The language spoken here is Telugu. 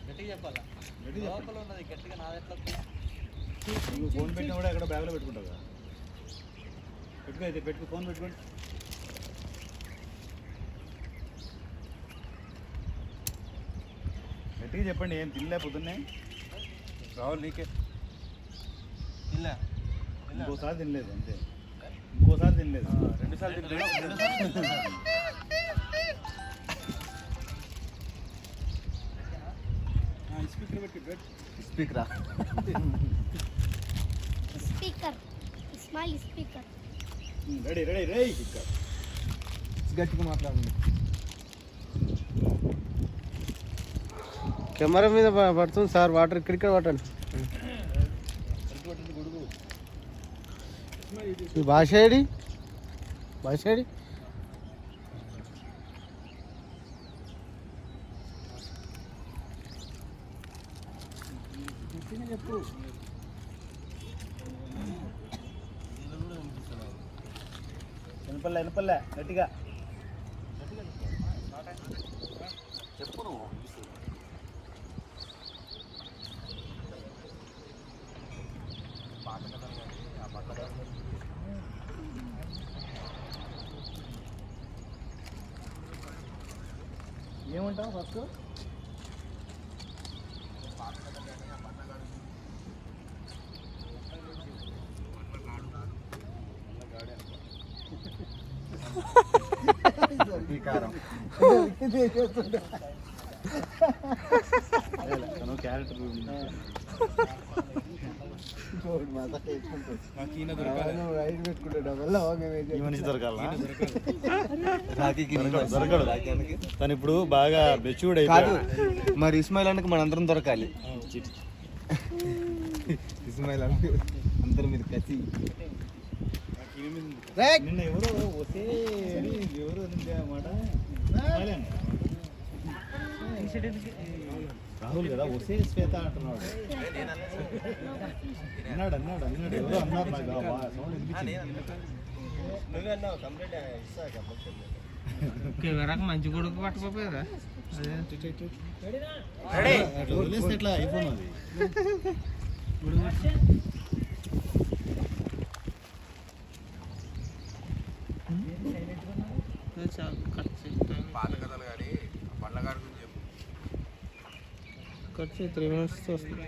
గట్టిగా చెప్పాలా లోపల ఉన్నది గట్టిగా నాది ఎట్లా ఫోన్ పెట్టినా కూడా ఎక్కడ బ్యాగ్లో పెట్టుకుంటావు కదా. పెట్టుకో అయితే పెట్టుకో, ఫోన్ పెట్టుకోండి. గట్టిగా చెప్పండి. ఏం తినలే పొద్దున్నే? రావాలి నీకే. తినలే, ఇంకోసారి తినలేదు అంతే. ఇంకోసారి తినలేదు, రెండుసార్లు తినలేదు. స్పీకర్ పెట్టి స్పీకరా? Speaker smile speaker. Ready ready ready. Speaker గట్టిగా మాట్లాడండి. కెమెరా మీద పడుతుంది సార్ వాటర్. ఇక్కడిక్కడ పట్టండి. భాష ఏడి? భాష ఏడి? చెప్పు. వినపల్లె వినపల్లె గట్టిగా చెప్పు నువ్వు. ఏమంటావు ఫస్ట్? క్యారెక్టర్ తను ఇప్పుడు బాగా మెచ్యూర్డ్ అయిపోయాడు. మరి ఇస్మాయిల్ అన్నకి మనందరం దొరకాలి. ఇస్మాయిల్ అన్న అందరం మీద కసి. నిన్న ఎవరో వస్తే ఎవరు అన్నమాట రాహుల్ కదా, వస్తే శ్వేత అంటున్నాడు. అన్నాడు అన్నాడు అన్నాడు ఎవరో అన్నారు. నాకు సౌండ్ వినిపించింది. మంచి కొడుకు పట్టుకోపోయారా? అట్లా వదిలేస్తే ఎట్లా ఐఫోన్ అది. పాత కథలు కానీ పండ్ల గారి గురించి చెప్పు. ఖర్చు 3 minutes వస్తుంది.